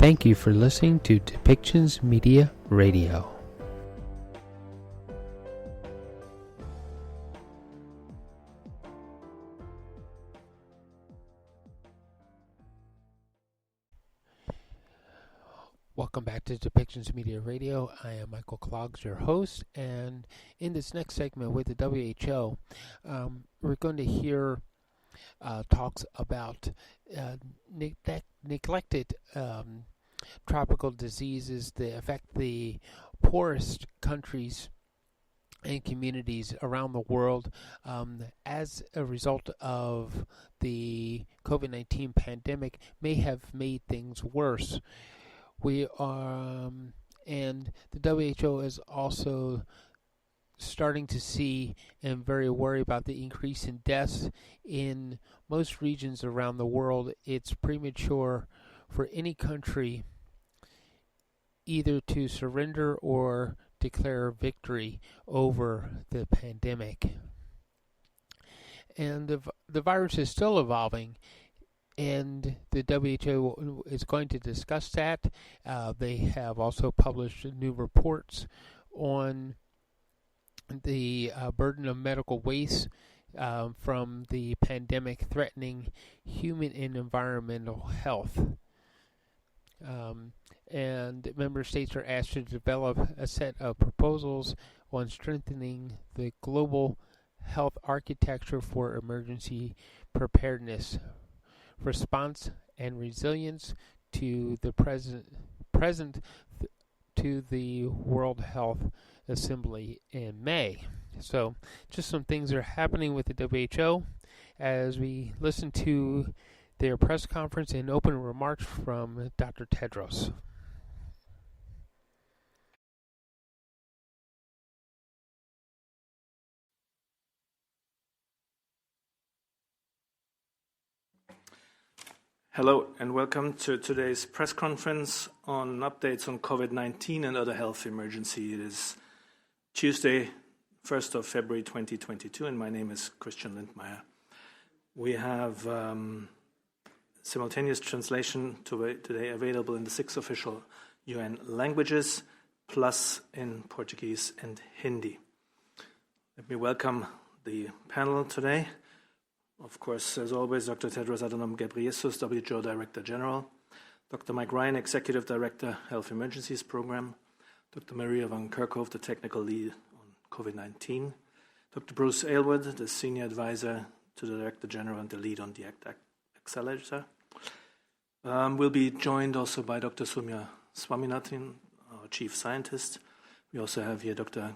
Thank you for listening to Depictions Media Radio. Welcome back to Depictions Media Radio. I am Michael Clogs, your host, and in this next segment with the WHO, we're going to hear talks about neglected tropical diseases that affect the poorest countries and communities around the world as a result of the COVID-19 pandemic may have made things worse. We are, and the WHO is also starting to see and very worried about the increase in deaths in most regions around the world. It's premature for any country either to surrender or declare victory over the pandemic. And the virus is still evolving, and the WHO is going to discuss that. They have also published new reports on the burden of medical waste from the pandemic threatening human and environmental health. And member states are asked to develop a set of proposals on strengthening the global health architecture for emergency preparedness, response, and resilience to the present to the World Health Assembly in May. So just some things are happening with the WHO as we listen to their press conference and open remarks from Dr. Tedros. Hello and welcome to today's press conference on updates on COVID-19 and other health emergency. It is Tuesday, 1st of February 2022, and my name is Christian Lindmeier. We have simultaneous translation today available in the 6 official UN languages, plus in Portuguese and Hindi. Let me welcome the panel today. Of course, as always, Dr. Tedros Adhanom Ghebreyesus, WHO Director General, Dr. Mike Ryan, Executive Director, Health Emergencies Program, Dr. Maria van Kerkhove, the Technical Lead on COVID-19, Dr. Bruce Aylward, the Senior Advisor to the Director General and the Lead on the Accelerator. We'll be joined also by Dr. Soumya Swaminathan, our Chief Scientist. We also have here Dr.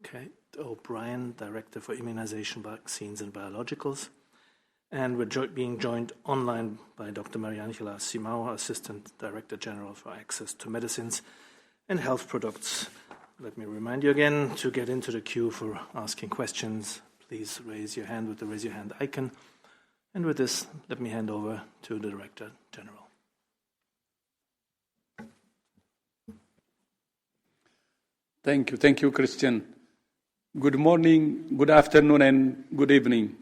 Kate O'Brien, Director for Immunization, Vaccines and Biologicals. And we're being joined online by Dr. Mariangela Simao, Assistant Director General for Access to Medicines and Health Products. Let me remind you again to get into the queue for asking questions. Please raise your hand with the raise your hand icon. And with this, let me hand over to the Director General. Thank you, Christian. Good morning, good afternoon, and good evening.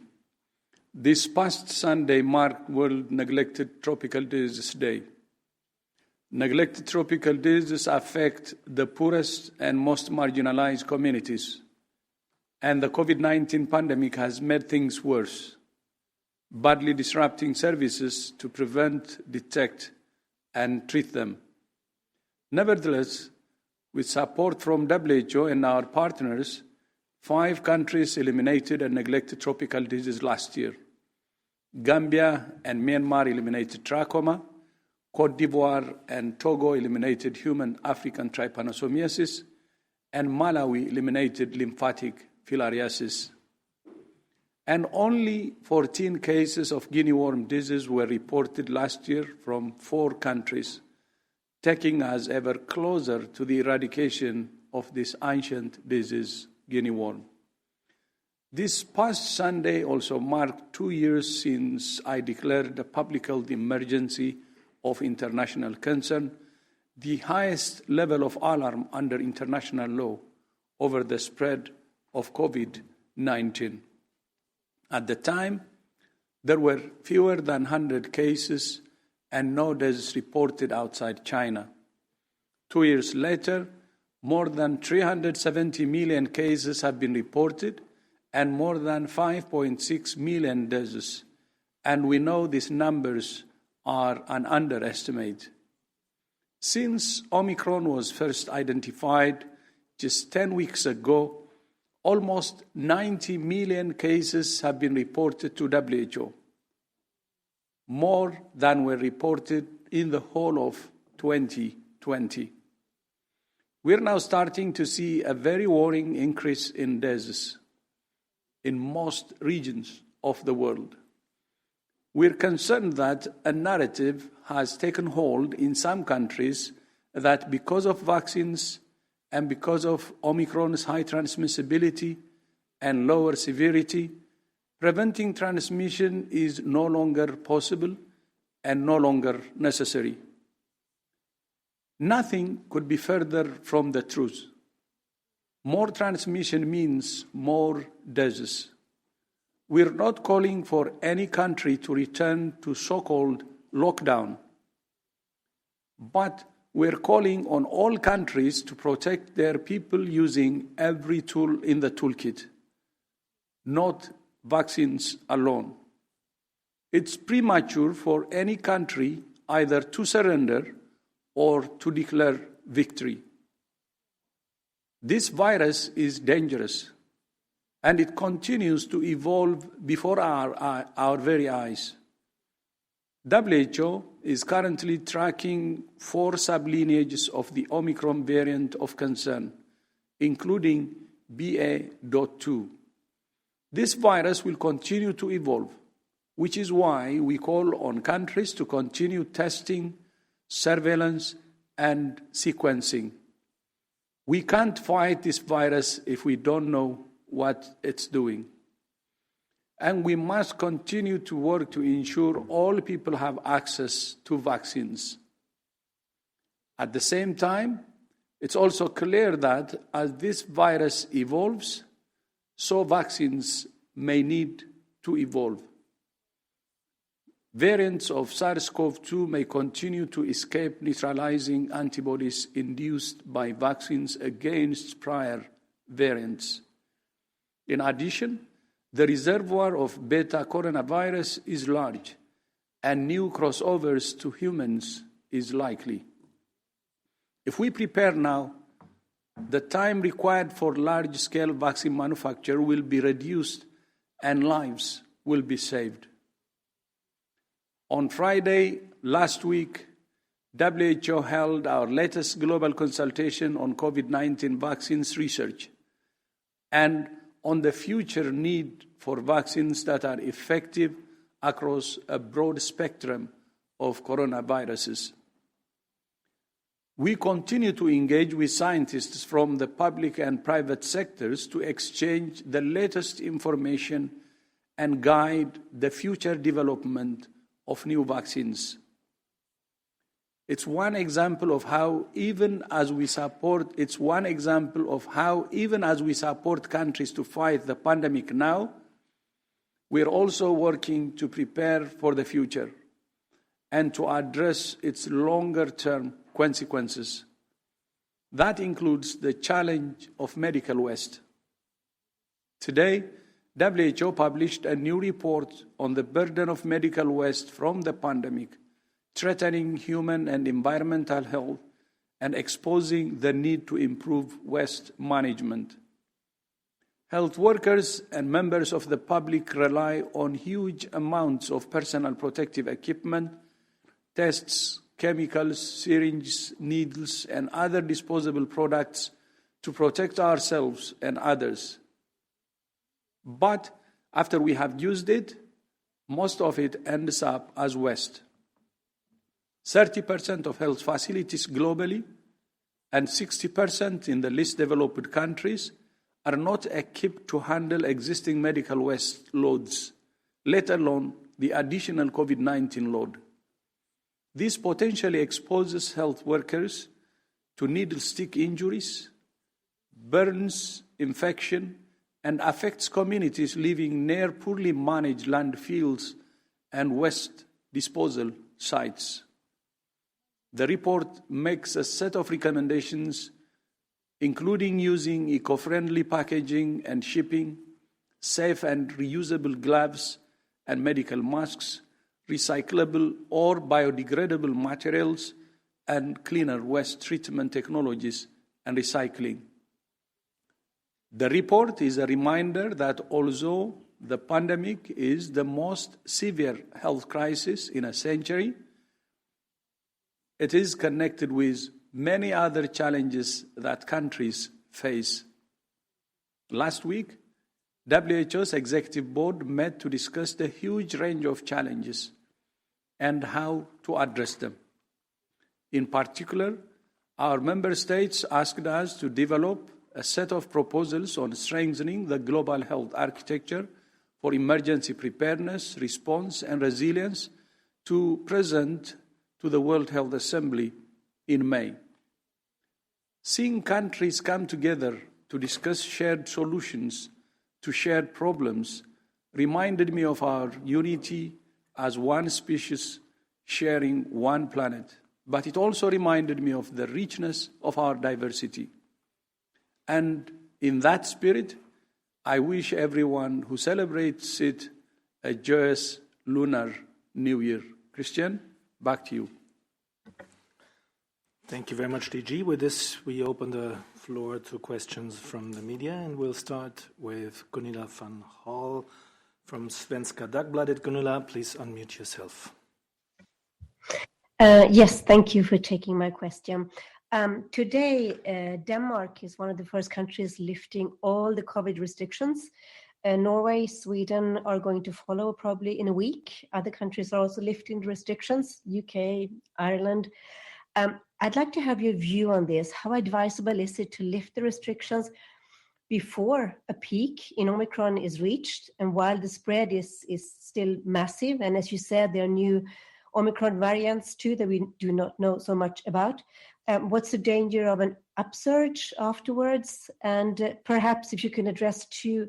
This past Sunday marked World Neglected Tropical Diseases Day. Neglected tropical diseases affect the poorest and most marginalized communities, and the COVID-19 pandemic has made things worse, badly disrupting services to prevent, detect, and treat them. Nevertheless, with support from WHO and our partners, 5 countries eliminated a neglected tropical disease last year. Gambia and Myanmar eliminated trachoma, Cote d'Ivoire and Togo eliminated human African trypanosomiasis, and Malawi eliminated lymphatic filariasis. And only 14 cases of guinea worm disease were reported last year from 4 countries, taking us ever closer to the eradication of this ancient disease, guinea worm. This past Sunday also marked 2 years since I declared a public health emergency of international concern, the highest level of alarm under international law over the spread of COVID-19. At the time, there were fewer than 100 cases and no deaths reported outside China. 2 years later, more than 370 million cases have been reported and more than 5.6 million deaths. And we know these numbers are an underestimate. Since Omicron was first identified just 10 weeks ago, almost 90 million cases have been reported to WHO, more than were reported in the whole of 2020. We're now starting to see a very worrying increase in deaths in most regions of the world. We're concerned that a narrative has taken hold in some countries that because of vaccines and because of Omicron's high transmissibility and lower severity, preventing transmission is no longer possible and no longer necessary. Nothing could be further from the truth. More transmission means more deaths. We're not calling for any country to return to so-called lockdown, but we're calling on all countries to protect their people using every tool in the toolkit, not vaccines alone. It's premature for any country either to surrender or to declare victory. This virus is dangerous, and it continues to evolve before our very eyes. WHO is currently tracking 4 sublineages of the Omicron variant of concern, including BA.2. This virus will continue to evolve, which is why we call on countries to continue testing, surveillance, and sequencing. We can't fight this virus if we don't know what it's doing. And we must continue to work to ensure all people have access to vaccines. At the same time, it's also clear that as this virus evolves, so vaccines may need to evolve. Variants of SARS-CoV-2 may continue to escape neutralizing antibodies induced by vaccines against prior variants. In addition, the reservoir of beta coronavirus is large, and new crossovers to humans is likely. If we prepare now, the time required for large-scale vaccine manufacture will be reduced and lives will be saved. On Friday last week, WHO held our latest global consultation on COVID-19 vaccines research and on the future need for vaccines that are effective across a broad spectrum of coronaviruses. We continue to engage with scientists from the public and private sectors to exchange the latest information and guide the future development of new vaccines. It's one example of how even as we support countries to fight the pandemic now, we're also working to prepare for the future and to address its longer-term consequences. That includes the challenge of medical waste. Today, WHO published a new report on the burden of medical waste from the pandemic, threatening human and environmental health and exposing the need to improve waste management. Health workers and members of the public rely on huge amounts of personal protective equipment, tests, chemicals, syringes, needles, and other disposable products to protect ourselves and others. But after we have used it, most of it ends up as waste. 30% of health facilities globally and 60% in the least developed countries are not equipped to handle existing medical waste loads, let alone the additional COVID-19 load. This potentially exposes health workers to needle stick injuries, burns, infection, and affects communities living near poorly managed landfills and waste disposal sites. The report makes a set of recommendations, including using eco-friendly packaging and shipping, safe and reusable gloves and medical masks, recyclable or biodegradable materials, and cleaner waste treatment technologies and recycling. The report is a reminder that although the pandemic is the most severe health crisis in a century, it is connected with many other challenges that countries face. Last week, WHO's Executive Board met to discuss the huge range of challenges and how to address them. In particular, our member states asked us to develop a set of proposals on strengthening the global health architecture for emergency preparedness, response, and resilience to present to the World Health Assembly in May. Seeing countries come together to discuss shared solutions to shared problems reminded me of our unity as one species sharing one planet, but it also reminded me of the richness of our diversity. And in that spirit, I wish everyone who celebrates it a joyous Lunar New Year. Christian, back to you. Thank you very much, DG. With this, we open the floor to questions from the media, and we'll start with Gunilla van Hall from Svenska Dagbladet. Gunilla, please unmute yourself. Yes, thank you for taking my question. Today, Denmark is one of the first countries lifting all the COVID restrictions. Norway, Sweden are going to follow probably in a week. Other countries are also lifting the restrictions, UK, Ireland. I'd like to have your view on this. How advisable is it to lift the restrictions before a peak in Omicron is reached and while the spread is still massive? And as you said, there are new Omicron variants too that we do not know so much about. What's the danger of an upsurge afterwards? And perhaps if you can address to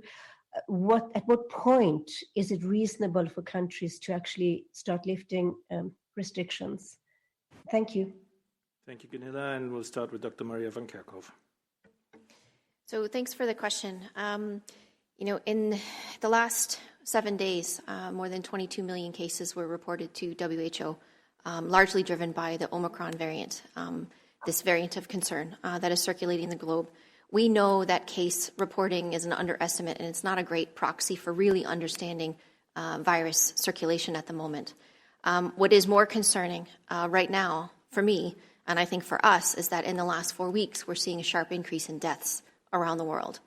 at what point is it reasonable for countries to actually start lifting restrictions? Thank you. Thank you, Gunilla, and we'll start with Dr. Maria van Kerkhove. So thanks for the question. In the last 7 days, more than 22 million cases were reported to WHO, largely driven by the Omicron variant, this variant of concern that is circulating the globe. We know that case reporting is an underestimate, and it's not a great proxy for really understanding virus circulation at the moment. What is more concerning right now for me, and I think for us, is that in the last 4 weeks, we're seeing a sharp increase in deaths around the world.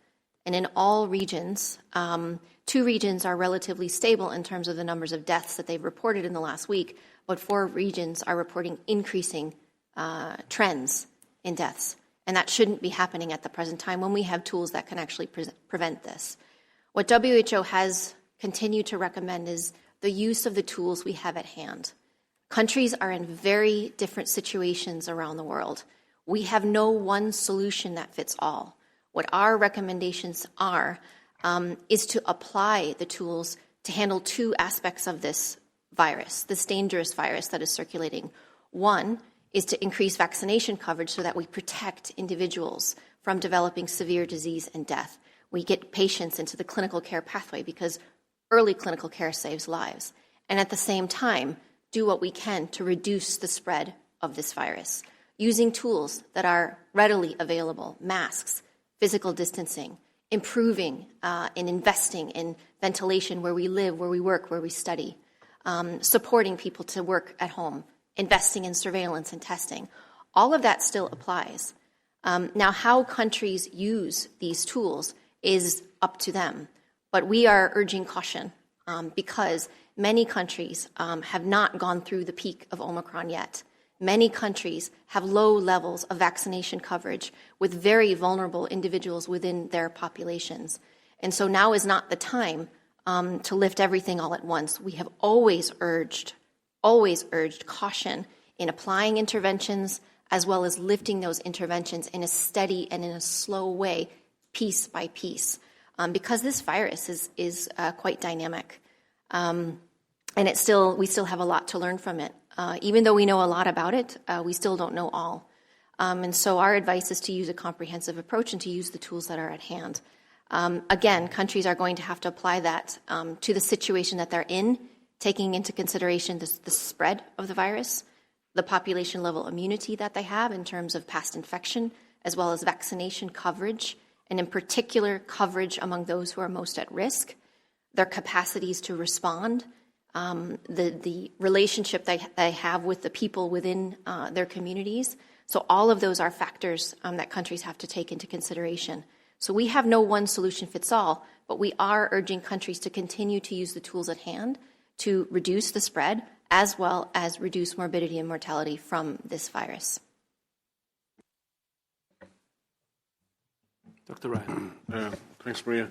And in all regions, 2 regions are relatively stable in terms of the numbers of deaths that they've reported in the last week, but 4 regions are reporting increasing trends in deaths. And that shouldn't be happening at the present time when we have tools that can actually prevent this. What WHO has continued to recommend is the use of the tools we have at hand. Countries are in very different situations around the world. We have no one solution that fits all. What our recommendations are is to apply the tools to handle 2 aspects of this virus, this dangerous virus that is circulating. One is to increase vaccination coverage so that we protect individuals from developing severe disease and death. We get patients into the clinical care pathway because early clinical care saves lives. And at the same time, do what we can to reduce the spread of this virus, using tools that are readily available, masks, physical distancing, improving and investing in ventilation where we live, where we work, where we study, supporting people to work at home, investing in surveillance and testing. All of that still applies. Now, how countries use these tools is up to them. But we are urging caution because many countries have not gone through the peak of Omicron yet. Many countries have low levels of vaccination coverage with very vulnerable individuals within their populations. And so now is not the time to lift everything all at once. We have always urged caution in applying interventions as well as lifting those interventions in a steady and in a slow way, piece by piece, because this virus is quite dynamic. And we still have a lot to learn from it. Even though we know a lot about it, we still don't know all. And so our advice is to use a comprehensive approach and to use the tools that are at hand. Again, countries are going to have to apply that to the situation that they're in, taking into consideration the spread of the virus, the population level immunity that they have in terms of past infection, as well as vaccination coverage, and in particular coverage among those who are most at risk, their capacities to respond, the relationship they have with the people within their communities. So all of those are factors that countries have to take into consideration. So we have no one solution fits all, but we are urging countries to continue to use the tools at hand to reduce the spread as well as reduce morbidity and mortality from this virus. Dr. Ryan. Thanks, Maria.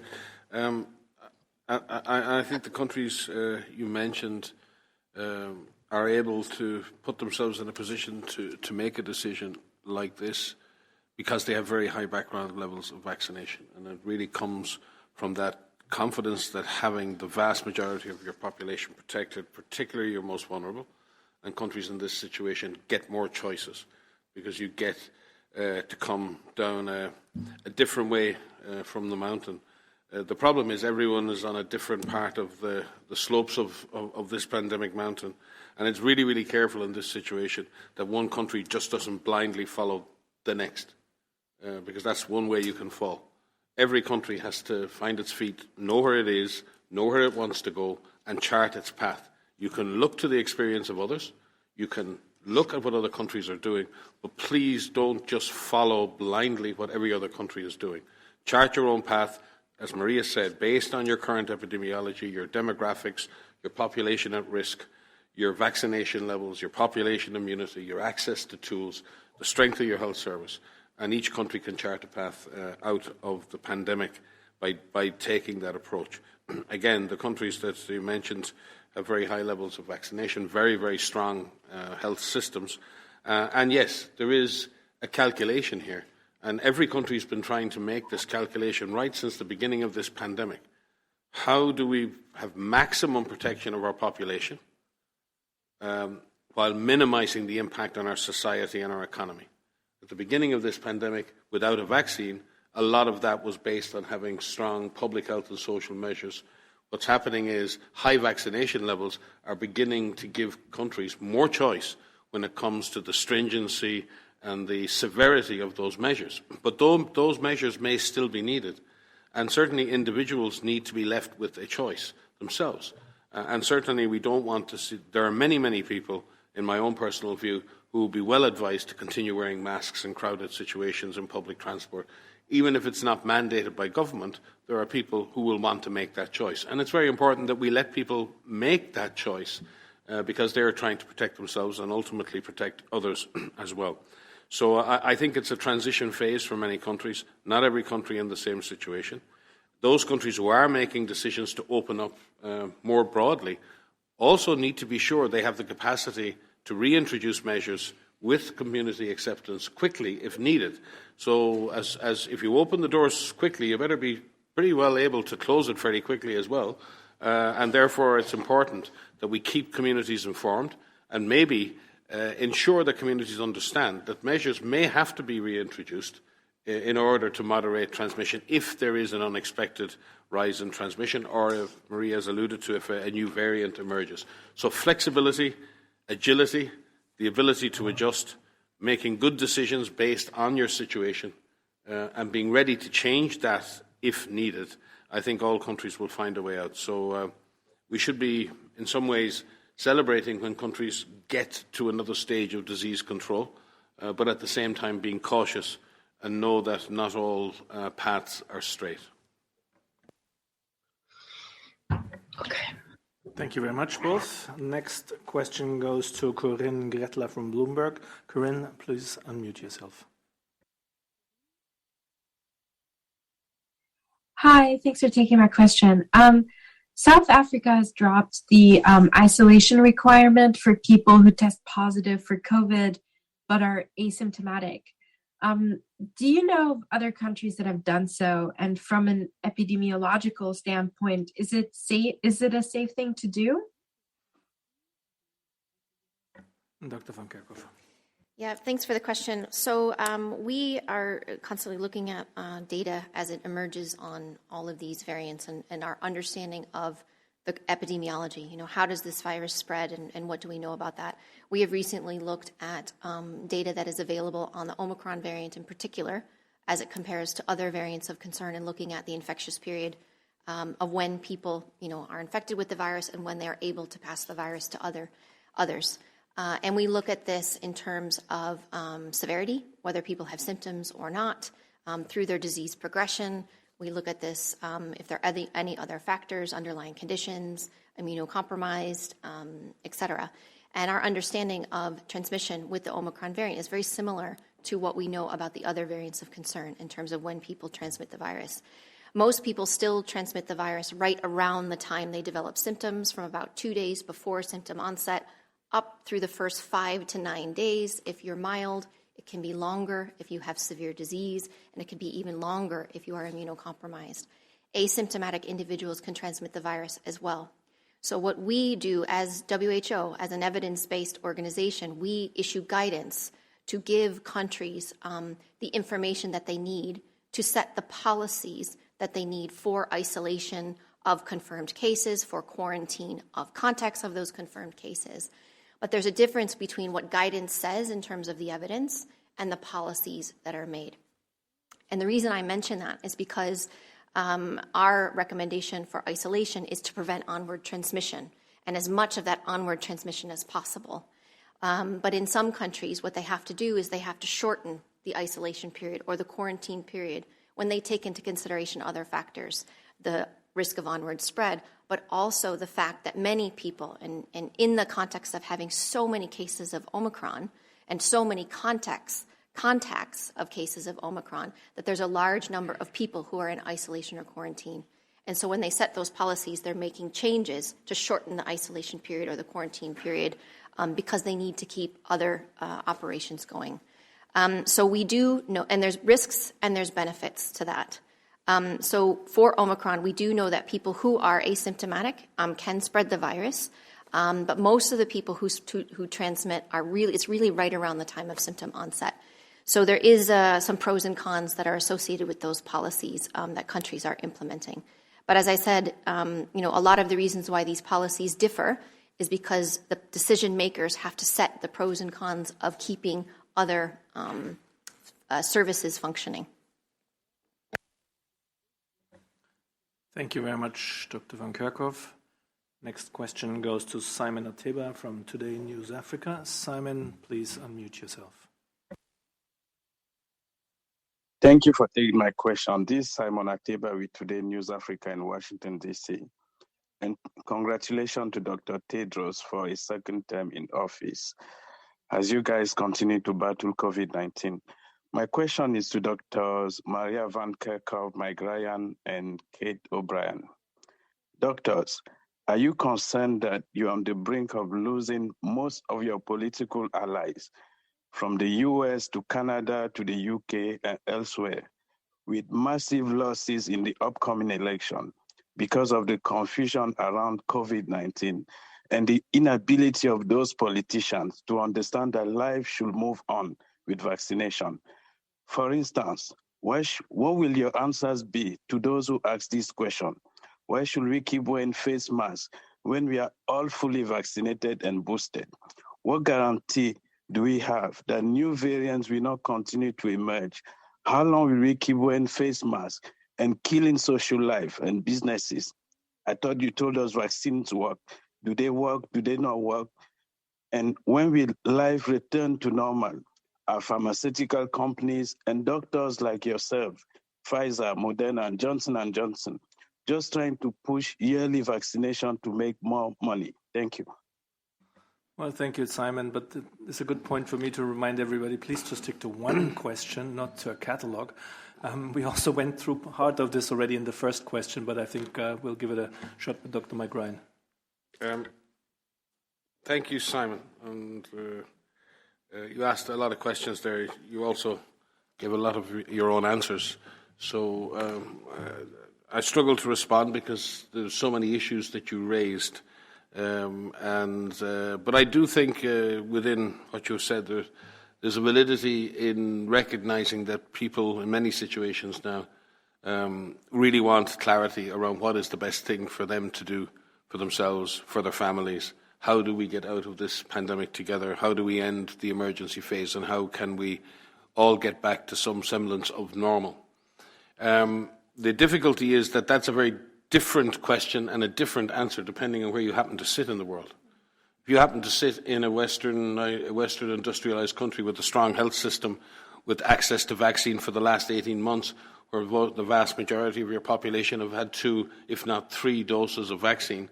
I think the countries you mentioned are able to put themselves in a position to make a decision like this because they have very high background levels of vaccination. And it really comes from that confidence that having the vast majority of your population protected, particularly your most vulnerable, and countries in this situation get more choices because you get to come down a different way from the mountain. The problem is everyone is on a different part of the slopes of this pandemic mountain, and it's really, really careful in this situation that one country just doesn't blindly follow the next, because that's one way you can fall. Every country has to find its feet, know where it is, know where it wants to go, and chart its path. You can look to the experience of others, you can look at what other countries are doing, but please don't just follow blindly what every other country is doing. Chart your own path, as Maria said, based on your current epidemiology, your demographics, your population at risk, your vaccination levels, your population immunity, your access to tools, the strength of your health service. And each country can chart a path out of the pandemic by taking that approach. Again, the countries that you mentioned have very high levels of vaccination, very, very strong health systems. And yes, there is a calculation here. And every country has been trying to make this calculation right since the beginning of this pandemic. How do we have maximum protection of our population while minimizing the impact on our society and our economy? At the beginning of this pandemic, without a vaccine, a lot of that was based on having strong public health and social measures. What's happening is high vaccination levels are beginning to give countries more choice when it comes to the stringency and the severity of those measures. But those measures may still be needed, and certainly individuals need to be left with a choice themselves. And certainly we don't want to see, there are many, many people, in my own personal view, who will be well advised to continue wearing masks in crowded situations in public transport. Even if it's not mandated by government, there are people who will want to make that choice. And it's very important that we let people make that choice because they are trying to protect themselves and ultimately protect others as well. So I think it's a transition phase for many countries, not every country in the same situation. Those countries who are making decisions to open up more broadly also need to be sure they have the capacity to reintroduce measures with community acceptance quickly if needed. So as if you open the doors quickly, you better be pretty well able to close it fairly quickly as well. And therefore it's important that we keep communities informed and maybe ensure that communities understand that measures may have to be reintroduced in order to moderate transmission if there is an unexpected rise in transmission or, if Maria has alluded to, if a new variant emerges. So flexibility, agility, the ability to adjust, making good decisions based on your situation, and being ready to change that if needed, I think all countries will find a way out. So we should be, in some ways, celebrating when countries get to another stage of disease control, but at the same time being cautious and know that not all paths are straight. Okay. Thank you very much, both. Next question goes to Corinne Gretler from Bloomberg. Corinne, please unmute yourself. Hi, thanks for taking my question. South Africa has dropped the isolation requirement for people who test positive for COVID but are asymptomatic. Do you know of other countries that have done so? And from an epidemiological standpoint, is it a safe thing to do? Dr. van Kerkhoff. Yeah, thanks for the question. So we are constantly looking at data as it emerges on all of these variants and our understanding of the epidemiology. You know, how does this virus spread and what do we know about that? We have recently looked at data that is available on the Omicron variant in particular as it compares to other variants of concern and looking at the infectious period of when people, you know, are infected with the virus and when they are able to pass the virus to others. And we look at this in terms of severity, whether people have symptoms or not, through their disease progression. We look at this if there are any other factors, underlying conditions, immunocompromised, et cetera. And our understanding of transmission with the Omicron variant is very similar to what we know about the other variants of concern in terms of when people transmit the virus. Most people still transmit the virus right around the time they develop symptoms, from about 2 days before symptom onset up through the first 5 to 9 days if you're mild. It can be longer if you have severe disease, and it can be even longer if you are immunocompromised. Asymptomatic individuals can transmit the virus as well. So what we do as WHO, as an evidence-based organization, we issue guidance to give countries the information that they need to set the policies that they need for isolation of confirmed cases, for quarantine of contacts of those confirmed cases. But there's a difference between what guidance says in terms of the evidence and the policies that are made. And the reason I mention that is because our recommendation for isolation is to prevent onward transmission, and as much of that onward transmission as possible. But in some countries, what they have to do is they have to shorten the isolation period or the quarantine period when they take into consideration other factors, the risk of onward spread, but also the fact that many people, and in the context of having so many cases of Omicron and so many contacts of cases of Omicron, that there's a large number of people who are in isolation or quarantine. And so when they set those policies, they're making changes to shorten the isolation period or the quarantine period because they need to keep other operations going. So we do know, and there's risks and there's benefits to that. So for Omicron, we do know that people who are asymptomatic can spread the virus, but most of the people who transmit it's really right around the time of symptom onset. So there is some pros and cons that are associated with those policies that countries are implementing. But as I said, a lot of the reasons why these policies differ is because the decision makers have to set the pros and cons of keeping other services functioning. Thank you very much, Dr. van Kerkhoff. Next question goes to Simon Ateba from Today News Africa. Simon, please unmute yourself. Thank you for taking my question. This is Simon Ateba with Today News Africa in Washington, D.C. And congratulations to Dr. Tedros for his second term in office as you guys continue to battle COVID-19. My question is to Doctors Maria van Kerkhoff, Mike Ryan, and Kate O'Brien. Doctors, are you concerned that you're on the brink of losing most of your political allies, from the US to Canada to the UK and elsewhere, with massive losses in the upcoming election because of the confusion around COVID-19 and the inability of those politicians to understand that life should move on with vaccination? For instance, what will your answers be to those who ask this question? Why should we keep wearing face masks when we are all fully vaccinated and boosted? What guarantee do we have that new variants will not continue to emerge? How long will we keep wearing face masks and killing social life and businesses? I thought you told us vaccines work. Do they work? Do they not work? And when will life return to normal? Are pharmaceutical companies and doctors like yourself, Pfizer, Moderna, and Johnson & Johnson, just trying to push yearly vaccination to make more money? Thank you. Well, thank you, Simon. But it's a good point for me to remind everybody, please just stick to one question, not to a catalog. We also went through part of this already in the first question, but I think we'll give it a shot with Dr. Mike Ryan. Thank you, Simon. And you asked a lot of questions there. You also gave a lot of your own answers. So I struggle to respond because there's so many issues that you raised. But I do think within what you said, there's a validity in recognizing that people in many situations now really want clarity around what is the best thing for them to do for themselves, for their families. How do we get out of this pandemic together? How do we end the emergency phase? And how can we all get back to some semblance of normal? The difficulty is that that's a very different question and a different answer depending on where you happen to sit in the world. If you happen to sit in a Western industrialized country with a strong health system, with access to vaccine for the last 18 months, where the vast majority of your population have had 2, if not 3 doses of vaccine,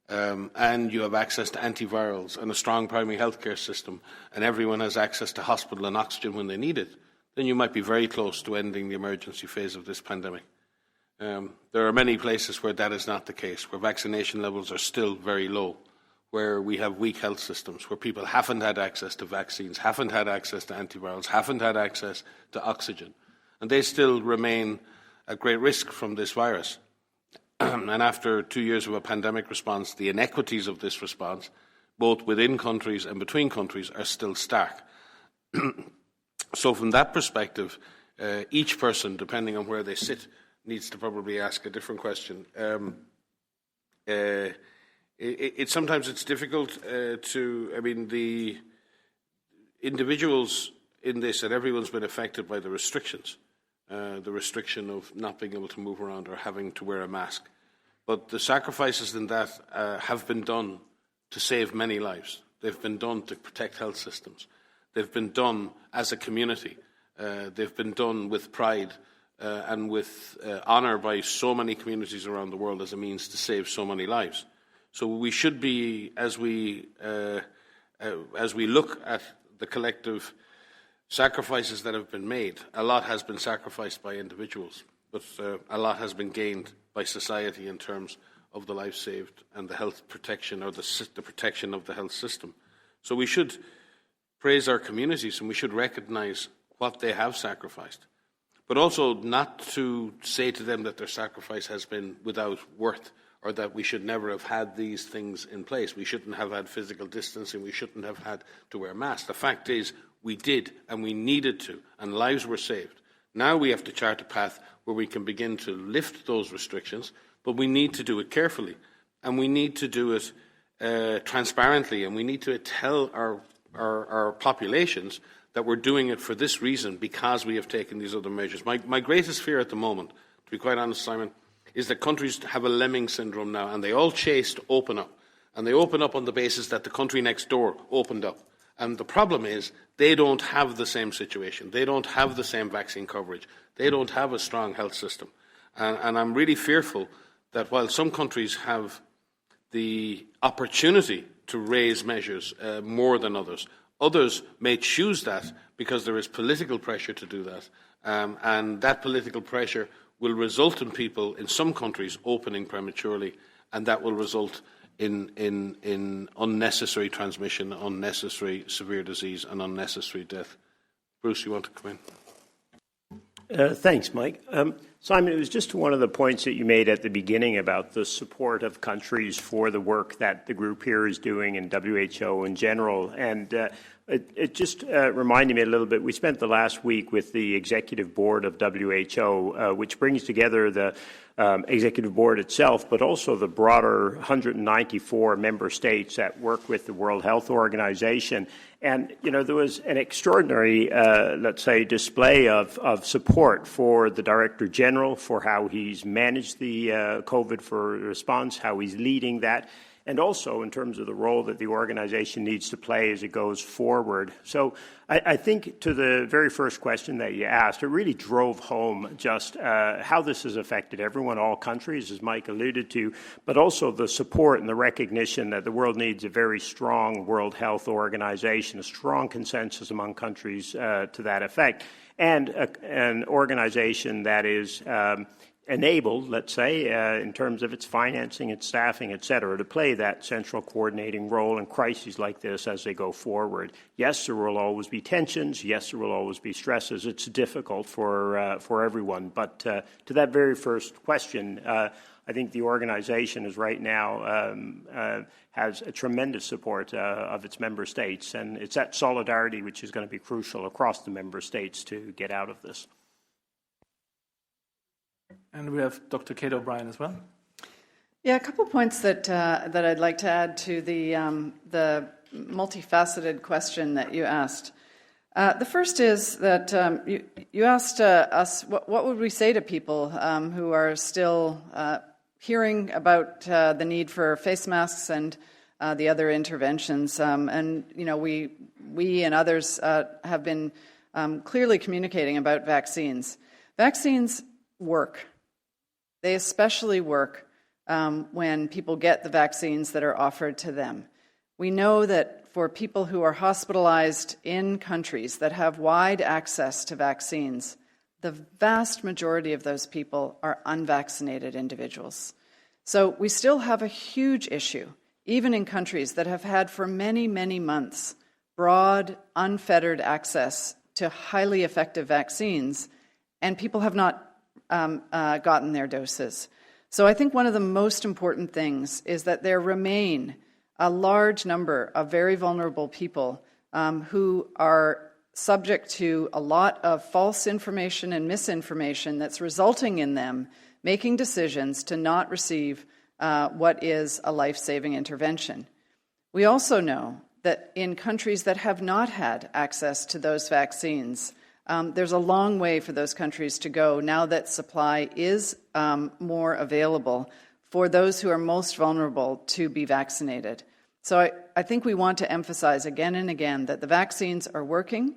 and you have access to antivirals and a strong primary healthcare system, and everyone has access to hospital and oxygen when they need it, then you might be very close to ending the emergency phase of this pandemic. There are many places where that is not the case, where vaccination levels are still very low, where we have weak health systems, where people haven't had access to vaccines, haven't had access to antivirals, haven't had access to oxygen, and they still remain at great risk from this virus. And after 2 years of a pandemic response, the inequities of this response, both within countries and between countries, are still stark. So from that perspective, each person, depending on where they sit, needs to probably ask a different question. Sometimes it's difficult the individuals in this, and everyone's been affected by the restrictions, the restriction of not being able to move around or having to wear a mask. But the sacrifices in that have been done to save many lives. They've been done to protect health systems. They've been done as a community. They've been done with pride and with honour by so many communities around the world as a means to save so many lives. So we should be, as we look at the collective sacrifices that have been made, a lot has been sacrificed by individuals, but a lot has been gained by society in terms of the life saved and the health protection, or the protection of the health system. So we should praise our communities and we should recognise what they have sacrificed, but also not to say to them that their sacrifice has been without worth, or that we should never have had these things in place. We shouldn't have had physical distancing. We shouldn't have had to wear masks. The fact is, we did, and we needed to, and lives were saved. Now we have to chart a path where we can begin to lift those restrictions, but we need to do it carefully, and we need to do it transparently, and we need to tell our populations that we're doing it for this reason, because we have taken these other measures. My greatest fear at the moment, to be quite honest, Simon, is that countries have a lemming syndrome now, and they all chase to open up. And they open up on the basis that the country next door opened up. And the problem is they don't have the same situation. They don't have the same vaccine coverage. They don't have a strong health system. And I'm really fearful that while some countries have the opportunity to raise measures more than others, others may choose that because there is political pressure to do that. And that political pressure will result in people in some countries opening prematurely, and that will result in unnecessary transmission, unnecessary severe disease, and unnecessary death. Bruce, you want to come in? Thanks, Mike. Simon, it was just one of the points that you made at the beginning about the support of countries for the work that the group here is doing and WHO in general. And it just reminded me a little bit. We spent the last week with the executive board of WHO, which brings together the executive board itself, but also the broader 194 member states that work with the World Health Organization. And, you know, there was an extraordinary, let's say, display of support for the Director General, for how he's managed the COVID for response, how he's leading that, and also in terms of the role that the organization needs to play as it goes forward. So I think to the very first question that you asked, it really drove home just how this has affected everyone, all countries, as Mike alluded to, but also the support and the recognition that the world needs a very strong World Health Organization, a strong consensus among countries to that effect, and an organization that is enabled, let's say, in terms of its financing, its staffing, et cetera, to play that central coordinating role in crises like this as they go forward. Yes, there will always be tensions. Yes, there will always be stresses. It's difficult for everyone. But to that very first question, I think the organization is right now has a tremendous support of its member states, and it's that solidarity which is going to be crucial across the member states to get out of this. And we have Dr. Kate O'Brien as well. Yeah, a couple points that I'd like to add to the multifaceted question that you asked. The first is that you asked us what would we say to people who are still hearing about the need for face masks and the other interventions. And we and others have been clearly communicating about vaccines. Vaccines work. They especially work when people get the vaccines that are offered to them. We know that for people who are hospitalized in countries that have wide access to vaccines, the vast majority of those people are unvaccinated individuals. So we still have a huge issue, even in countries that have had for many, many months broad, unfettered access to highly effective vaccines, and people have not gotten their doses. So I think one of the most important things is that there remain a large number of very vulnerable people who are subject to a lot of false information and misinformation that's resulting in them making decisions to not receive what is a life-saving intervention. We also know that in countries that have not had access to those vaccines, there's a long way for those countries to go now that supply is more available for those who are most vulnerable to be vaccinated. So I think we want to emphasize again and again that the vaccines are working.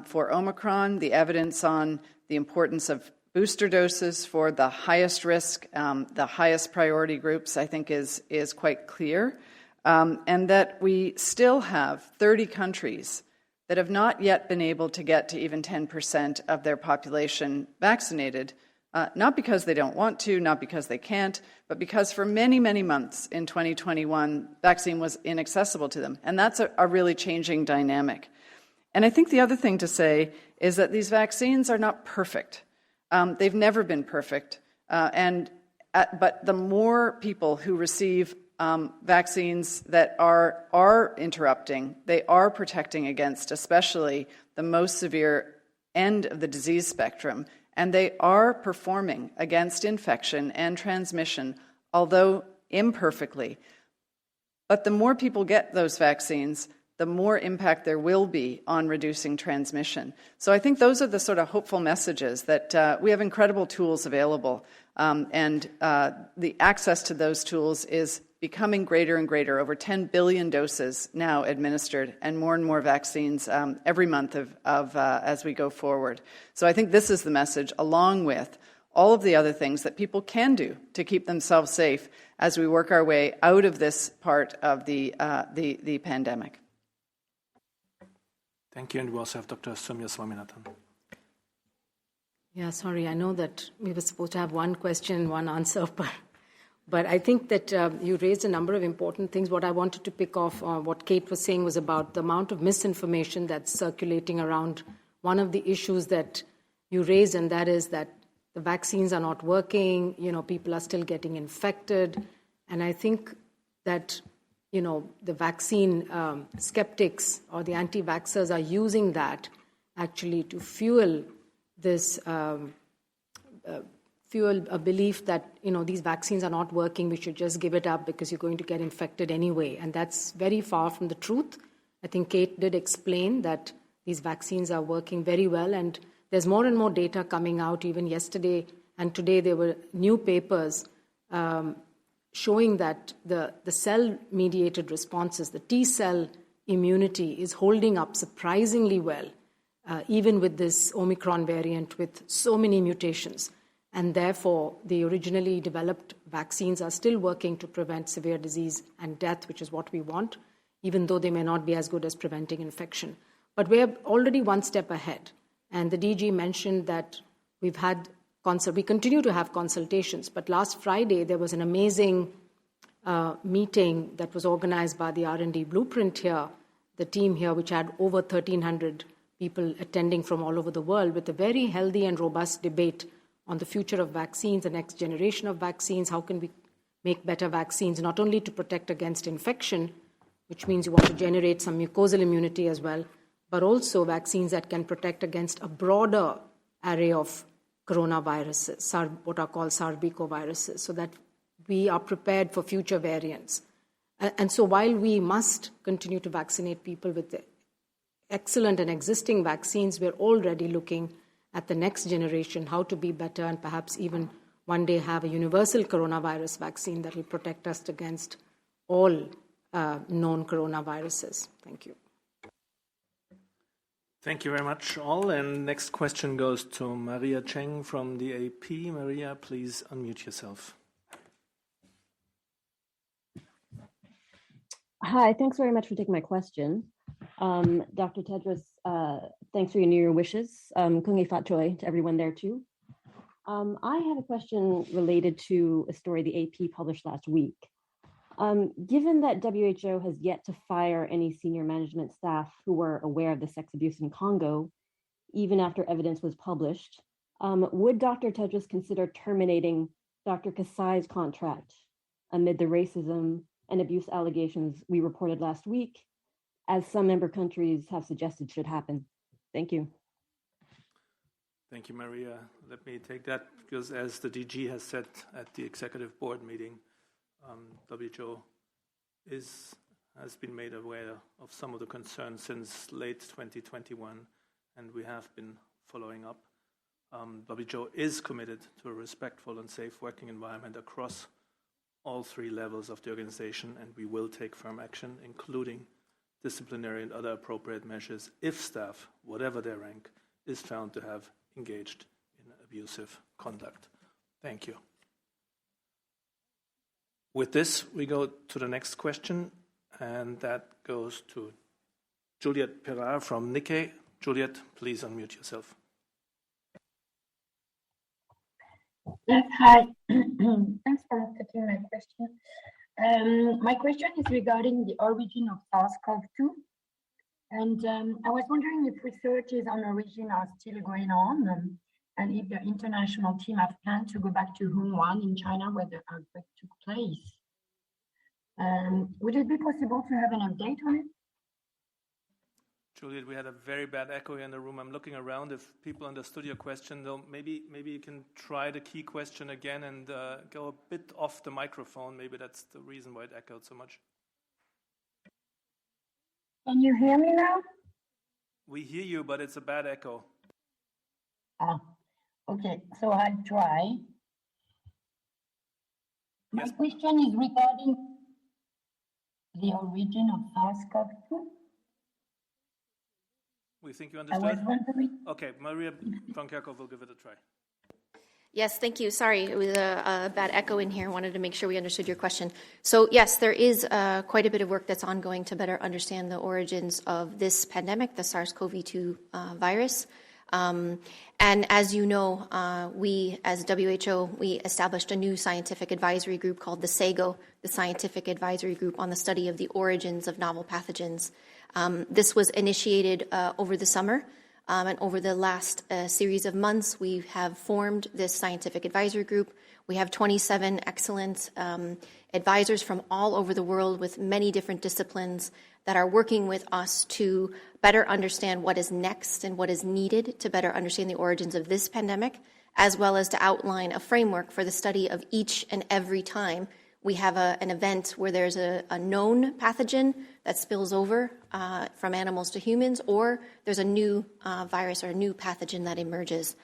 For Omicron, the evidence on the importance of booster doses for the highest risk, the highest priority groups, I think is quite clear. And that we still have 30 countries that have not yet been able to get to even 10% of their population vaccinated, not because they don't want to, not because they can't, but because for many, many months in 2021, vaccine was inaccessible to them. And that's a really changing dynamic. And I think the other thing to say is that these vaccines are not perfect. They've never been perfect. But the more people who receive vaccines that are interrupting, they are protecting against especially the most severe end of the disease spectrum, and they are performing against infection and transmission, although imperfectly. But the more people get those vaccines, the more impact there will be on reducing transmission. So I think those are the sort of hopeful messages that we have incredible tools available, and the access to those tools is becoming greater and greater. Over 10 billion doses now administered, and more vaccines every month as we go forward. So I think this is the message, along with all of the other things that people can do to keep themselves safe as we work our way out of this part of the pandemic. Thank you, and we also have Dr. Soumya Swaminathan. Yeah, sorry, I know that we were supposed to have one question, one answer, but I think that you raised a number of important things. What I wanted to pick off what Kate was saying was about the amount of misinformation that's circulating around one of the issues that you raised, and that is that the vaccines are not working, people are still getting infected. And I think that, the vaccine skeptics or the anti-vaxxers are using that actually to fuel this fuel a belief that, these vaccines are not working, we should just give it up because you're going to get infected anyway. And that's very far from the truth. I think Kate did explain that these vaccines are working very well, and there's more and more data coming out. Even yesterday and today there were new papers showing that the cell-mediated responses, the T-cell immunity is holding up surprisingly well, even with this Omicron variant with so many mutations. And therefore, the originally developed vaccines are still working to prevent severe disease and death, which is what we want, even though they may not be as good as preventing infection. But we're already one step ahead. And the DG mentioned that we continue to have consultations. But last Friday, there was an amazing meeting that was organized by the R&D Blueprint here, the team here, which had over 1,300 people attending from all over the world, with a very healthy and robust debate on the future of vaccines, the next generation of vaccines. How can we make better vaccines, not only to protect against infection, which means you want to generate some mucosal immunity as well, but also vaccines that can protect against a broader array of coronaviruses, what are called sarbecoviruses, so that we are prepared for future variants. And so while we must continue to vaccinate people with the excellent and existing vaccines, we're already looking at the next generation, how to be better, and perhaps even one day have a universal coronavirus vaccine that will protect us against all known coronaviruses. Thank you. Thank you very much, all. And next question goes to Maria Cheng from the AP. Maria, please unmute yourself. Hi, thanks very much for taking my question. Dr. Tedros, thanks for your New Year wishes. Kungi Fat Choi to everyone there too. I have a question related to a story the AP published last week. Given that WHO has yet to fire any senior management staff who were aware of the sex abuse in Congo, even after evidence was published, would Dr. Tedros consider terminating Dr. Kasai's contract amid the racism and abuse allegations we reported last week, as some member countries have suggested should happen? Thank you. Thank you, Maria. Let me take that, because as the DG has said at the executive board meeting, WHO has been made aware of some of the concerns since late 2021, and we have been following up. WHO is committed to a respectful and safe working environment across all three levels of the organization, and we will take firm action, including disciplinary and other appropriate measures if staff, whatever their rank, is found to have engaged in abusive conduct. Thank you. With this, we go to the next question, and that goes to Juliet Pereira from Nikkei. Juliet, please unmute yourself. Yes, hi. Thanks for taking my question. My question is regarding the origin of SARS-CoV-2. And I was wondering if researches on origin are still going on, and if the international team have planned to go back to Wuhan in China where the outbreak took place. Would it be possible to have an update on it? Juliet, we had a very bad echo here in the room. I'm looking around if people understood your question, though. Maybe you can try the key question again and go a bit off the microphone. Maybe that's the reason why it echoed so much. Can you hear me now? We hear you, but it's a bad echo. Okay, so I'll try. My question is regarding the origin of SARS-CoV-2. We think you understood? Okay, Maria von Kerkhoff will give it a try. Yes, thank you. Sorry, it was a bad echo in here. I wanted to make sure we understood your question. So yes, there is quite a bit of work that's ongoing to better understand the origins of this pandemic, the SARS-CoV-2 virus. And as you know, we as WHO, we established a new scientific advisory group called the SAGO, the Scientific Advisory Group on the Study of the Origins of Novel Pathogens. This was initiated over the summer. And over the last series of months, we have formed this scientific advisory group. We have 27 excellent advisors from all over the world with many different disciplines that are working with us to better understand what is next and what is needed to better understand the origins of this pandemic, as well as to outline a framework for the study of each and every time we have an event where there's a known pathogen that spills over from animals to humans, or there's a new virus or a new pathogen that emerges.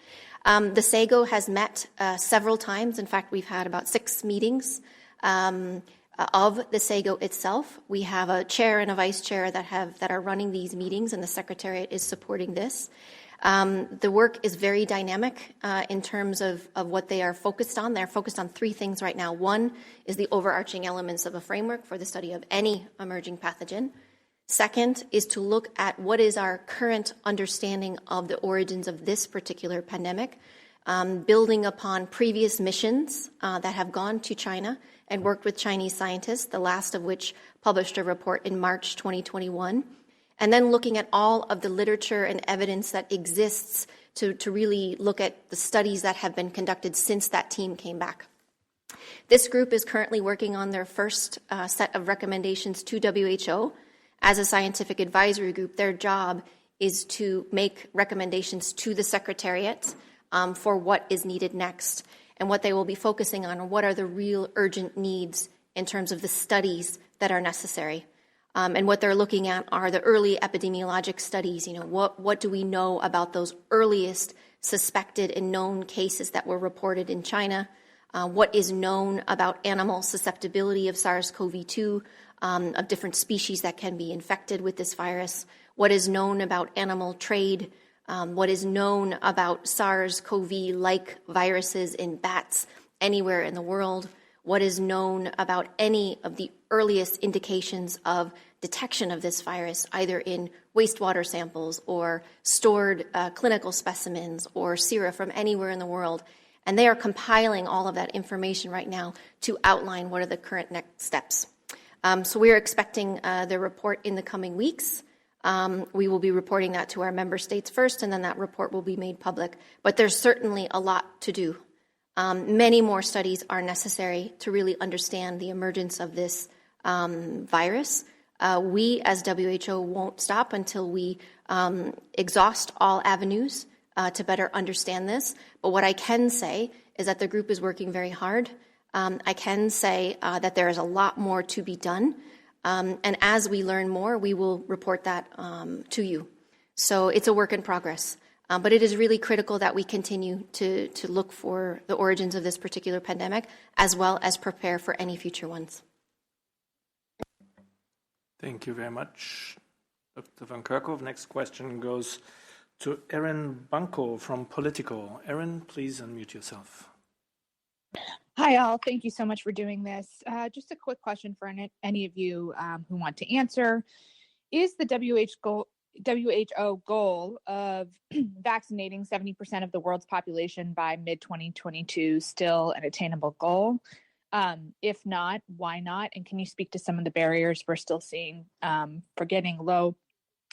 The SAGO has met several times. In fact, we've had about 6 meetings of the SAGO itself. We have a chair and a vice chair that are running these meetings, and the Secretariat is supporting this. The work is very dynamic in terms of what they are focused on. They're focused on 3 things right now. One is the overarching elements of a framework for the study of any emerging pathogen. Second is to look at what is our current understanding of the origins of this particular pandemic, building upon previous missions that have gone to China and worked with Chinese scientists, the last of which published a report in March 2021. And then looking at all of the literature and evidence that exists to really look at the studies that have been conducted since that team came back. This group is currently working on their first set of recommendations to WHO. As a scientific advisory group, their job is to make recommendations to the Secretariat for what is needed next. And what they will be focusing on are what are the real urgent needs in terms of the studies that are necessary. And what they're looking at are the early epidemiologic studies. What do we know about those earliest suspected and known cases that were reported in China? What is known about animal susceptibility of SARS-CoV-2, of different species that can be infected with this virus? What is known about animal trade? What is known about SARS-CoV-like viruses in bats anywhere in the world? What is known about any of the earliest indications of detection of this virus, either in wastewater samples or stored clinical specimens or sera from anywhere in the world? And they are compiling all of that information right now to outline what are the current next steps. So we are expecting the report in the coming weeks. We will be reporting that to our member states first, and then that report will be made public. But there's certainly a lot to do. Many more studies are necessary to really understand the emergence of this virus. We, as WHO, won't stop until we exhaust all avenues to better understand this. But what I can say is that the group is working very hard. I can say that there is a lot more to be done. And as we learn more, we will report that to you. So it's a work in progress. But it is really critical that we continue to look for the origins of this particular pandemic, as well as prepare for any future ones. Thank you very much, Dr. Van Kerkhove. Next question goes to Erin Bunko from Politico. Erin, please unmute yourself. Hi, all. Thank you so much for doing this. Just a quick question for any of you who want to answer. Is the WHO goal of vaccinating 70% of the world's population by mid-2022 still an attainable goal? If not, why not? And can you speak to some of the barriers we're still seeing for getting low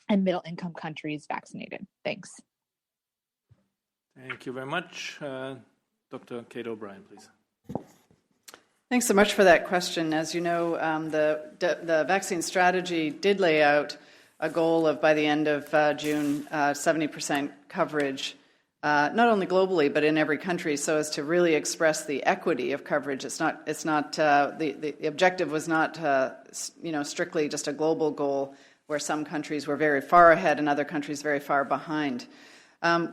and middle income countries vaccinated? Thanks. Thank you very much. Dr. Kate O'Brien, please. Thanks so much for that question. As you know, the vaccine strategy did lay out a goal of, by the end of June, 70% coverage, not only globally but in every country, so as to really express the equity of coverage. The objective was not strictly just a global goal where some countries were very far ahead and other countries very far behind.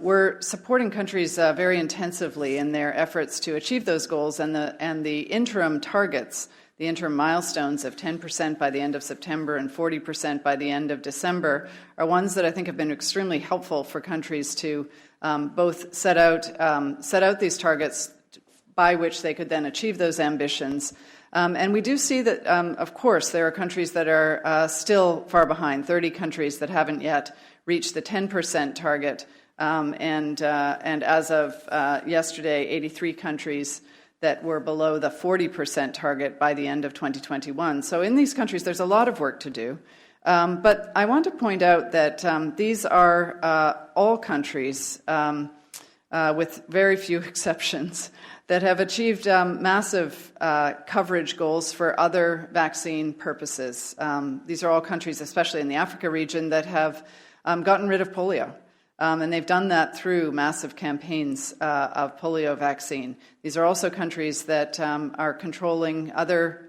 We're supporting countries very intensively in their efforts to achieve those goals, and the interim targets, the interim milestones of 10% by the end of September and 40% by the end of December are ones that I think have been extremely helpful for countries to both set out these targets by which they could then achieve those ambitions. And we do see that, of course, there are countries that are still far behind, 30 countries that haven't yet reached the 10% target. And as of yesterday, 83 countries that were below the 40% target by the end of 2021. So in these countries, there's a lot of work to do. But I want to point out that these are all countries, with very few exceptions, that have achieved massive coverage goals for other vaccine purposes. These are all countries, especially in the Africa region, that have gotten rid of polio. And they've done that through massive campaigns of polio vaccine. These are also countries that are controlling other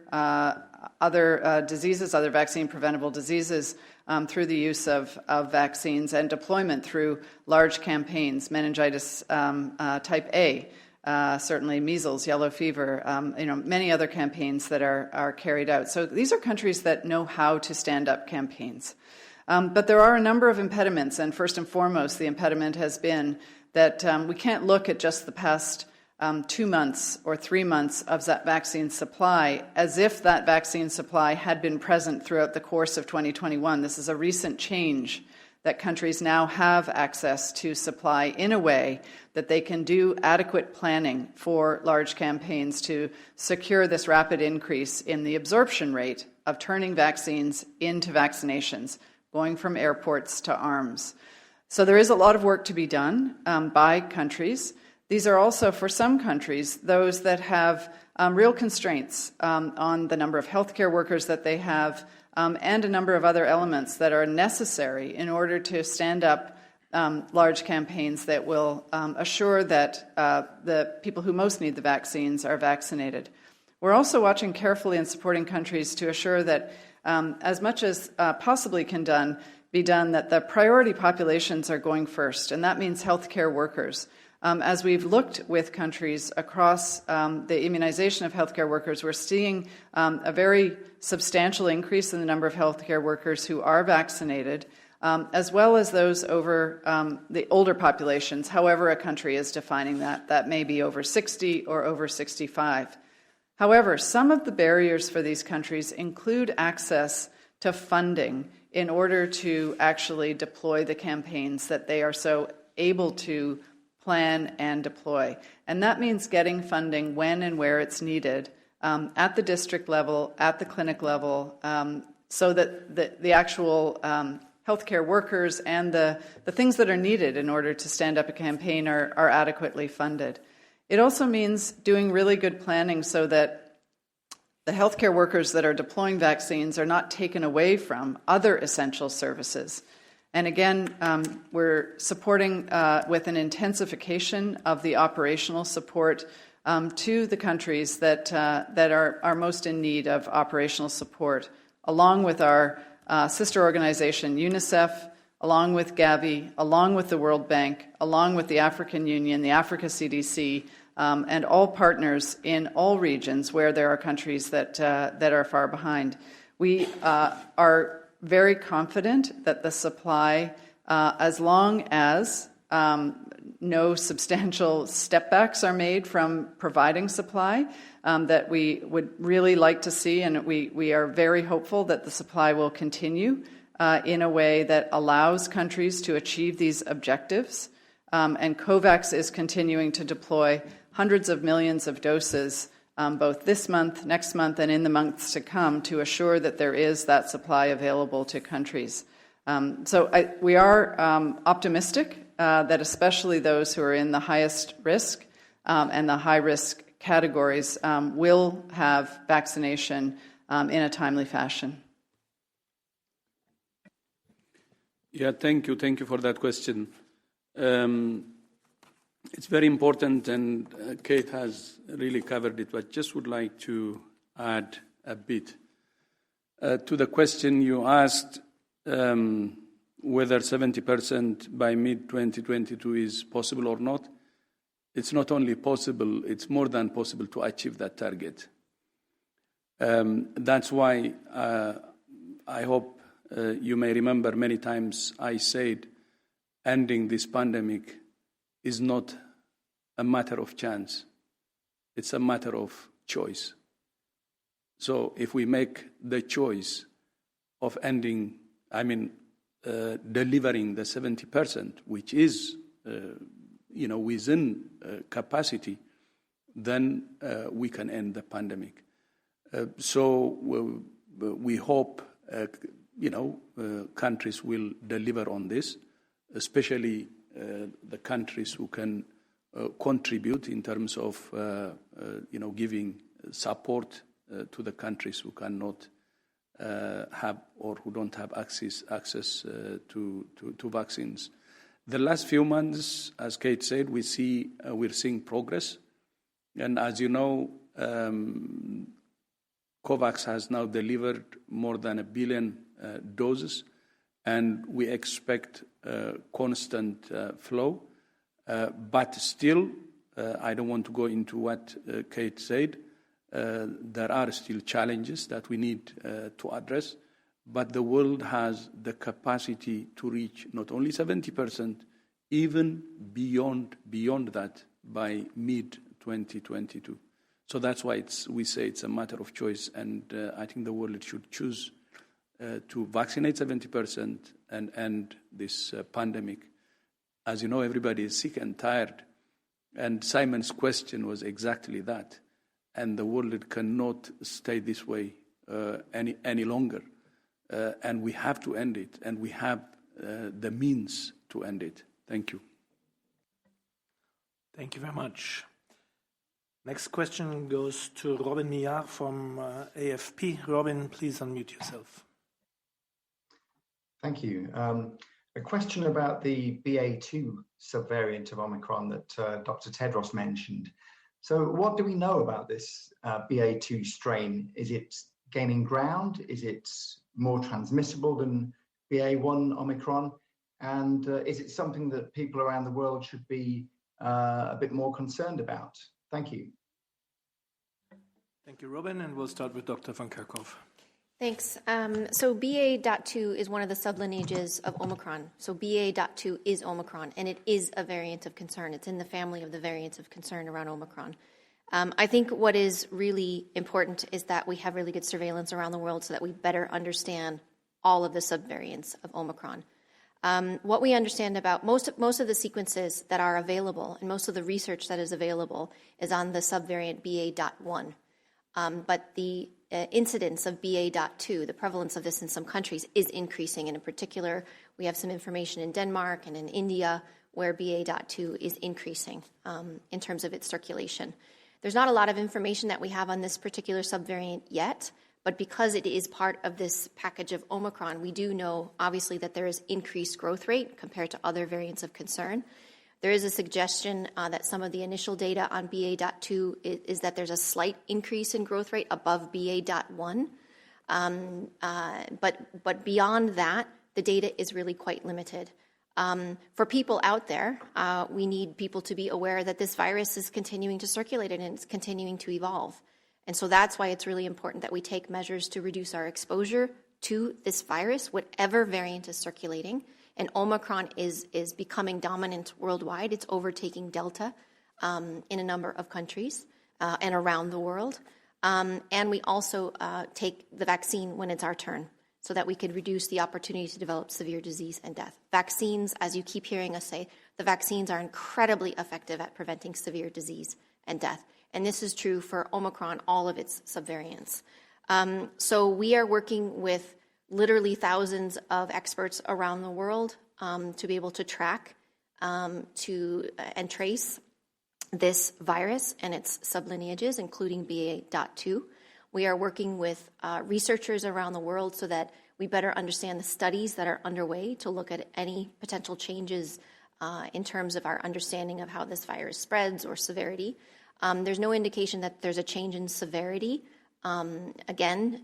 diseases, other vaccine-preventable diseases, through the use of vaccines and deployment through large campaigns, meningitis type A, certainly measles, yellow fever, many other campaigns that are carried out. So these are countries that know how to stand up campaigns. But there are a number of impediments, and first and foremost, the impediment has been that we can't look at just the past 2 months or 3 months of that vaccine supply as if that vaccine supply had been present throughout the course of 2021. This is a recent change that countries now have access to supply in a way that they can do adequate planning for large campaigns to secure this rapid increase in the absorption rate of turning vaccines into vaccinations, going from airports to arms. So there is a lot of work to be done by countries. These are also, for some countries, those that have real constraints on the number of healthcare workers that they have and a number of other elements that are necessary in order to stand up large campaigns that will assure that the people who most need the vaccines are vaccinated. We're also watching carefully and supporting countries to assure that as much as possibly can be done, that the priority populations are going first, and that means healthcare workers. As we've looked with countries across the immunization of healthcare workers, we're seeing a very substantial increase in the number of healthcare workers who are vaccinated, as well as those over the older populations, however a country is defining that. That may be over 60 or over 65. However, some of the barriers for these countries include access to funding in order to actually deploy the campaigns that they are so able to plan and deploy. And that means getting funding when and where it's needed at the district level, at the clinic level, so that the actual healthcare workers and the things that are needed in order to stand up a campaign are adequately funded. It also means doing really good planning so that the healthcare workers that are deploying vaccines are not taken away from other essential services. And again, we're supporting with an intensification of the operational support to the countries that are most in need of operational support, along with our sister organization UNICEF, along with Gavi, along with the World Bank, along with the African Union, the Africa CDC, and all partners in all regions where there are countries that are far behind. We are very confident that the supply, as long as no substantial stepbacks are made from providing supply, that we would really like to see, and we are very hopeful that the supply will continue in a way that allows countries to achieve these objectives. And COVAX is continuing to deploy hundreds of millions of doses both this month, next month, and in the months to come to assure that there is that supply available to countries. We are optimistic that especially those who are in the highest risk and the high-risk categories will have vaccination in a timely fashion. Yeah, thank you. Thank you for that question. It's very important, and Kate has really covered it, but just would like to add a bit. To the question you asked, whether 70% by mid-2022 is possible or not, it's not only possible, it's more than possible to achieve that target. That's why I hope you may remember many times I said ending this pandemic is not a matter of chance. It's a matter of choice. So if we make the choice of delivering the 70%, which is, within capacity, then we can end the pandemic. So we hope, countries will deliver on this, especially the countries who can contribute in terms of, giving support to the countries who cannot have or who don't have access to vaccines. The last few months, as Kate said, we're seeing progress, and as you know, COVAX has now delivered more than 1 billion doses, and we expect constant flow. But still, I don't want to go into what Kate said. There are still challenges that we need to address, but the world has the capacity to reach not only 70%, even beyond that by mid-2022. So that's why we say it's a matter of choice, and I think the world should choose to vaccinate 70% and end this pandemic. As you know, everybody is sick and tired, and Simon's question was exactly that. And the world cannot stay this way any longer, and we have to end it, and we have the means to end it. Thank you. Thank you very much. Next question goes to Robin Millard from AFP. Robin, please unmute yourself. Thank you. A question about the BA2 subvariant of Omicron that Dr. Tedros mentioned. So what do we know about this BA2 strain? Is it gaining ground? Is it more transmissible than BA1 Omicron? And is it something that people around the world should be a bit more concerned about? Thank you. Thank you, Robin, and we'll start with Dr. van Kerkhoff. Thanks. So BA.2 is one of the sublineages of Omicron. So BA.2 is Omicron, and it is a variant of concern. It's in the family of the variants of concern around Omicron. I think what is really important is that we have really good surveillance around the world so that we better understand all of the subvariants of Omicron. What we understand about most of the sequences that are available and most of the research that is available is on the subvariant BA.1. But the incidence of BA.2, the prevalence of this in some countries, is increasing. And in particular, we have some information in Denmark and in India where BA.2 is increasing in terms of its circulation. There's not a lot of information that we have on this particular subvariant yet, but because it is part of this package of Omicron, we do know, obviously, that there is increased growth rate compared to other variants of concern. There is a suggestion that some of the initial data on BA.2 is that there's a slight increase in growth rate above BA.1. But beyond that, the data is really quite limited. For people out there, we need people to be aware that this virus is continuing to circulate and it's continuing to evolve. And so that's why it's really important that we take measures to reduce our exposure to this virus, whatever variant is circulating. And Omicron is becoming dominant worldwide. It's overtaking Delta in a number of countries and around the world. And we also take the vaccine when it's our turn so that we could reduce the opportunity to develop severe disease and death. Vaccines, as you keep hearing us say, the vaccines are incredibly effective at preventing severe disease and death. And this is true for Omicron, all of its subvariants. So we are working with literally thousands of experts around the world to be able to track and trace this virus and its sublineages, including BA.2. We are working with researchers around the world so that we better understand the studies that are underway to look at any potential changes in terms of our understanding of how this virus spreads or severity. There's no indication that there's a change in severity. Omicron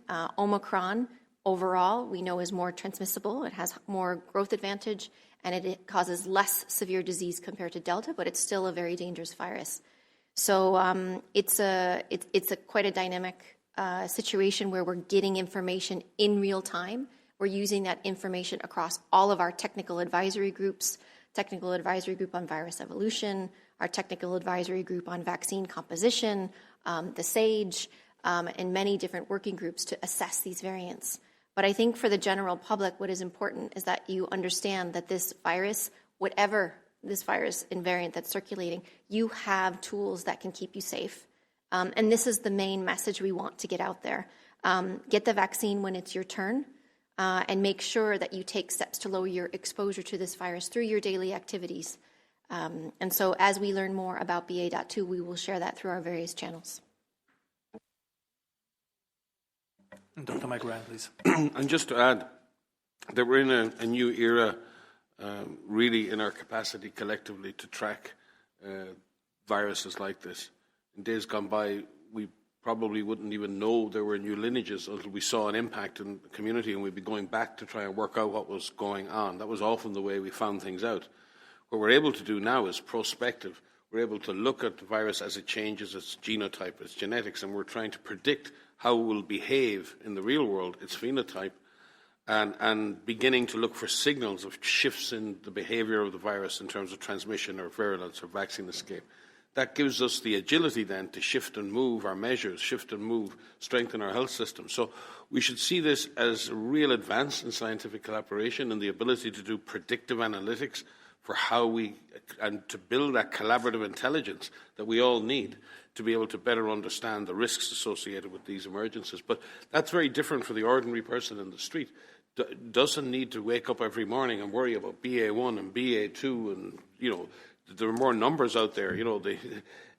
overall, we know is more transmissible. It has more growth advantage, and it causes less severe disease compared to Delta, but it's still a very dangerous virus. So it's quite a dynamic situation where we're getting information in real time. We're using that information across all of our technical advisory groups, technical advisory group on virus evolution, our technical advisory group on vaccine composition, the SAGE, and many different working groups to assess these variants. But I think for the general public, what is important is that you understand that this virus, whatever this virus invariant that's circulating, you have tools that can keep you safe. And this is the main message we want to get out there. Get the vaccine when it's your turn, and make sure that you take steps to lower your exposure to this virus through your daily activities. And so as we learn more about BA.2, we will share that through our various channels. Dr. Mike Ryan, please. And just to add that we're in a new era, really in our capacity collectively to track viruses like this. In days gone by, we probably wouldn't even know there were new lineages until we saw an impact in the community and we'd be going back to try and work out what was going on. That was often the way we found things out. What we're able to do now is prospective. We're able to look at the virus as it changes its genotype, its genetics, and we're trying to predict how it will behave in the real world, its phenotype, and beginning to look for signals of shifts in the behavior of the virus in terms of transmission or virulence or vaccine escape. That gives us the agility then to shift and move our measures, shift and move, strengthen our health system. So we should see this as a real advance in scientific collaboration and the ability to do predictive analytics for how and to build that collaborative intelligence that we all need to be able to better understand the risks associated with these emergencies. But that's very different for the ordinary person in the street. doesn't need to wake up every morning and worry about BA1 and BA2 and, there are more numbers out there.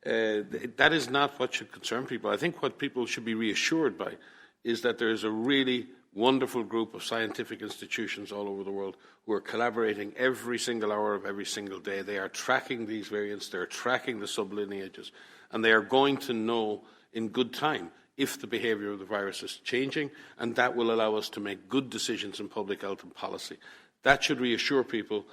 That is not what should concern people. I think what people should be reassured by is that there is a really wonderful group of scientific institutions all over the world who are collaborating every single hour of every single day. They are tracking these variants, they're tracking the sublineages, and they are going to know in good time if the behaviour of the virus is changing, and that will allow us to make good decisions in public health and policy. That should reassure people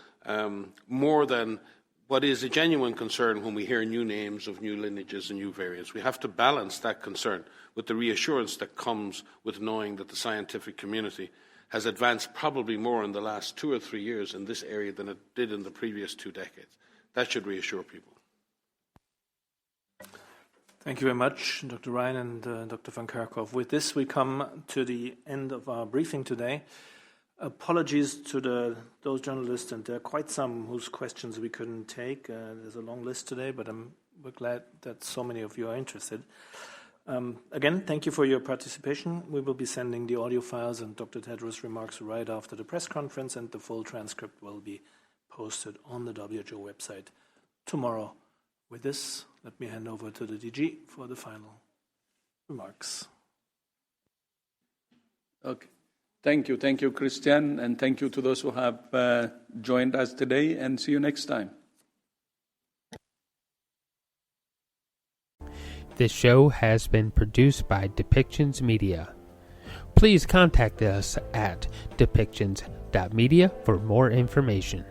more than what is a genuine concern when we hear new names of new lineages and new variants. We have to balance that concern with the reassurance that comes with knowing that the scientific community has advanced probably more in the last 2 or 3 years in this area than it did in the previous 2 decades. That should reassure people. Thank you very much, Dr. Ryan and Dr. van Kerkhoff. With this, we come to the end of our briefing today. Apologies to those journalists, and there are quite some whose questions we couldn't take. There's a long list today, but we're glad that so many of you are interested. Again, thank you for your participation. We will be sending the audio files and Dr. Tedros' remarks right after the press conference, and the full transcript will be posted on the WHO website tomorrow. With this, let me hand over to the DG for the final remarks. Okay. Thank you, Christian, and thank you to those who have joined us today, and see you next time. This show has been produced by Depictions Media. Please contact us at depictions.media for more information.